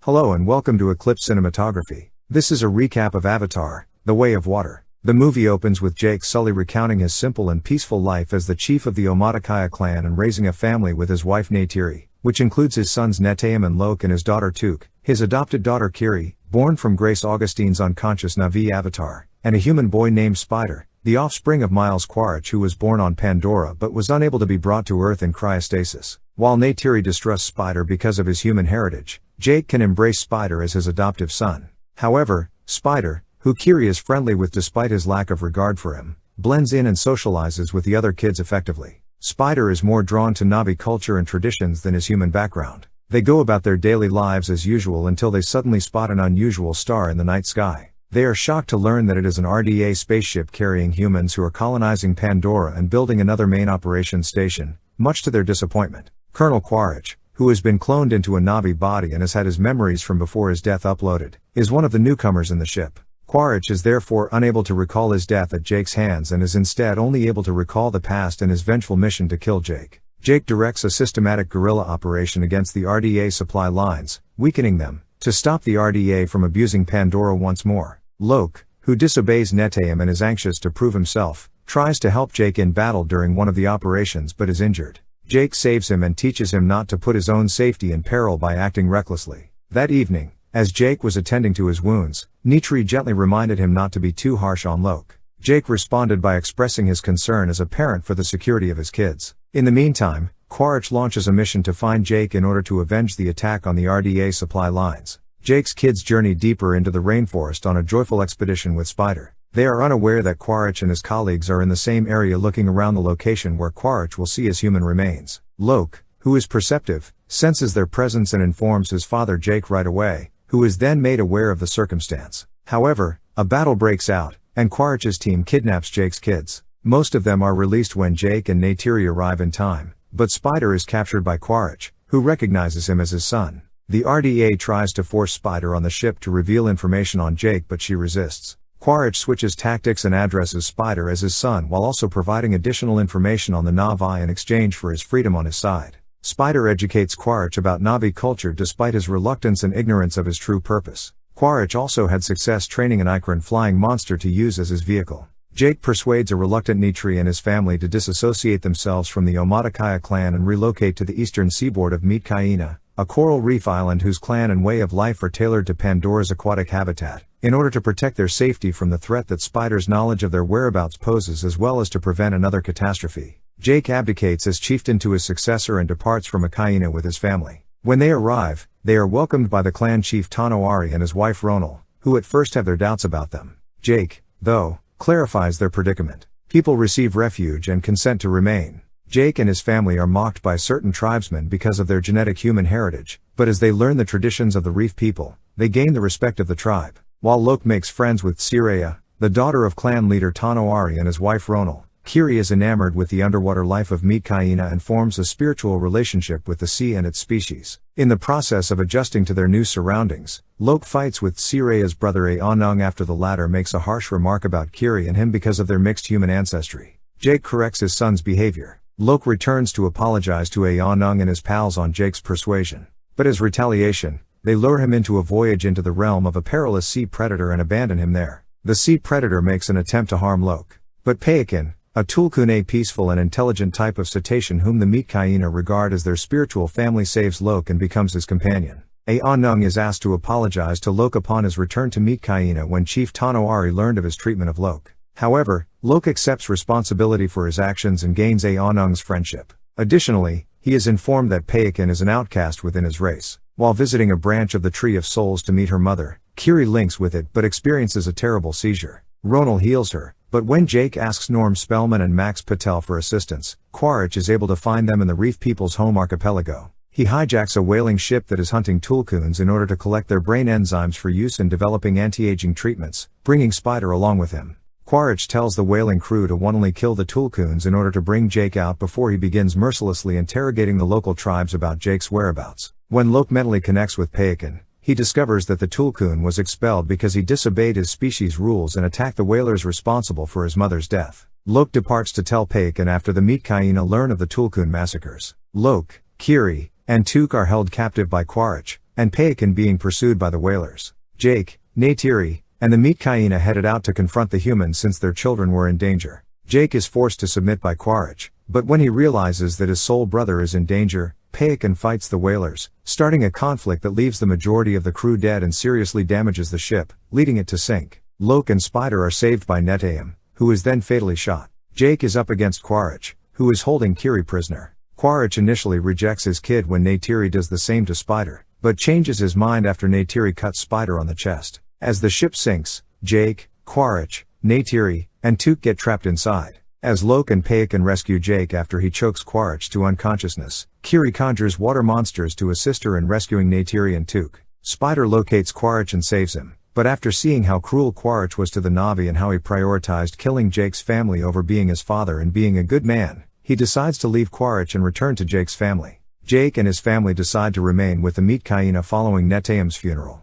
Hello and welcome to Eclipse Cinematography. This is a recap of Avatar, The Way of Water. The movie opens with Jake Sully recounting his simple and peaceful life as the chief of the Omaticaya Clan and raising a family with his wife Neytiri, which includes his sons Neteyam and Loak and his daughter Took, his adopted daughter Kiri, born from Grace Augustine's unconscious Navi avatar, and a human boy named Spider, the offspring of Miles Quaritch, who was born on Pandora but was unable to be brought to Earth in cryostasis. While Neytiri distrusts Spider because of his human heritage, Jake can embrace Spider as his adoptive son. However, Spider, who Kiri is friendly with despite his lack of regard for him, blends in and socializes with the other kids effectively. Spider is more drawn to Navi culture and traditions than his human background. They go about their daily lives as usual until they suddenly spot an unusual star in the night sky. They are shocked to learn that it is an RDA spaceship carrying humans who are colonizing Pandora and building another main operations station, much to their disappointment. Colonel Quaritch, who has been cloned into a Navi body and has had his memories from before his death uploaded, is one of the newcomers in the ship. Quaritch is therefore unable to recall his death at Jake's hands and is instead only able to recall the past and his vengeful mission to kill Jake. Jake directs a systematic guerrilla operation against the RDA supply lines, weakening them, to stop the RDA from abusing Pandora once more. Loak, who disobeys Neteyam and is anxious to prove himself, tries to help Jake in battle during one of the operations but is injured. Jake saves him and teaches him not to put his own safety in peril by acting recklessly. That evening, as Jake was attending to his wounds, Neytri gently reminded him not to be too harsh on Loak. Jake responded by expressing his concern as a parent for the security of his kids. In the meantime, Quaritch launches a mission to find Jake in order to avenge the attack on the RDA supply lines. Jake's kids journey deeper into the rainforest on a joyful expedition with Spider. They are unaware that Quaritch and his colleagues are in the same area looking around the location where Quaritch will see his human remains. Loak, who is perceptive, senses their presence and informs his father Jake right away, who is then made aware of the circumstance. However, a battle breaks out, and Quaritch's team kidnaps Jake's kids. Most of them are released when Jake and Neytiri arrive in time, but Spider is captured by Quaritch, who recognizes him as his son. The RDA tries to force Spider on the ship to reveal information on Jake, but she resists. Quaritch switches tactics and addresses Spider as his son while also providing additional information on the Navi in exchange for his freedom on his side. Spider educates Quaritch about Navi culture despite his reluctance and ignorance of his true purpose. Quaritch also had success training an Ikran flying monster to use as his vehicle. Jake persuades a reluctant Neytri and his family to disassociate themselves from the Omaticaya Clan and relocate to the eastern seaboard of Omaticaya, a coral reef island whose clan and way of life are tailored to Pandora's aquatic habitat, in order to protect their safety from the threat that Spider's knowledge of their whereabouts poses as well as to prevent another catastrophe. Jake abdicates as chieftain to his successor and departs from Ikran with his family. When they arrive, they are welcomed by the clan Chief Tonowari and his wife Ronal, who at first have their doubts about them. Jake, though, clarifies their predicament. People receive refuge and consent to remain. Jake and his family are mocked by certain tribesmen because of their genetic human heritage, but as they learn the traditions of the reef people, they gain the respect of the tribe. While Loak makes friends with Kiri, the daughter of clan leader Tonowari and his wife Ronal, Kiri is enamored with the underwater life of Omaticaya and forms a spiritual relationship with the sea and its species. In the process of adjusting to their new surroundings, Loak fights with Kiri's brother Aonung after the latter makes a harsh remark about Kiri and him because of their mixed human ancestry. Jake corrects his son's behavior. Loak returns to apologize to Aonung and his pals on Jake's persuasion. But as retaliation, they lure him into a voyage into the realm of a perilous sea predator and abandon him there. The sea predator makes an attempt to harm Loak. But Ikran, a Tulkun, a peaceful and intelligent type of cetacean whom the Omaticaya regard as their spiritual family, saves Loak and becomes his companion. Aonung is asked to apologize to Loak upon his return to Omaticaya when Chief Tonowari learned of his treatment of Loak. However, Loak accepts responsibility for his actions and gains Aonung's friendship. Additionally, he is informed that Ikran is an outcast within his race. While visiting a branch of the Tree of Souls to meet her mother, Kiri links with it but experiences a terrible seizure. Ronal heals her, but when Jake asks Norm Spellman and Max Patel for assistance, Quaritch is able to find them in the reef people's home archipelago. He hijacks a whaling ship that is hunting Tulkuns in order to collect their brain enzymes for use in developing anti-aging treatments, bringing Spider along with him. Quaritch tells the whaling crew to only kill the Tulkuns in order to bring Jake out before he begins mercilessly interrogating the local tribes about Jake's whereabouts. When Loak mentally connects with Ikran, he discovers that the Tulkun was expelled because he disobeyed his species rules and attacked the whalers responsible for his mother's death. Loak departs to tell Ikran after the Omaticaya learn of the Tulkun massacres. Loak, Kiri, and Took are held captive by Quaritch, and Ikran being pursued by the whalers. Jake, Neytiri, and the meat hyena headed out to confront the humans since their children were in danger. Jake is forced to submit by Quaritch, but when he realizes that his soul brother is in danger, Ikran fights the whalers, starting a conflict that leaves the majority of the crew dead and seriously damages the ship, leading it to sink. Loak and Spider are saved by Neteyam, who is then fatally shot. Jake is up against Quaritch, who is holding Kiri prisoner. Quaritch initially rejects his kid when Neytiri does the same to Spider, but changes his mind after Neytiri cuts Spider on the chest. As the ship sinks, Jake, Quaritch, Neytiri, and Took get trapped inside. As Loak and Ikran rescue Jake after he chokes Quaritch to unconsciousness, Kiri conjures water monsters to assist her in rescuing Neytiri and Took. Spider locates Quaritch and saves him, but after seeing how cruel Quaritch was to the Navi and how he prioritized killing Jake's family over being his father and being a good man, he decides to leave Quaritch and return to Jake's family. Jake and his family decide to remain with the meat hyena following Neteyam's funeral.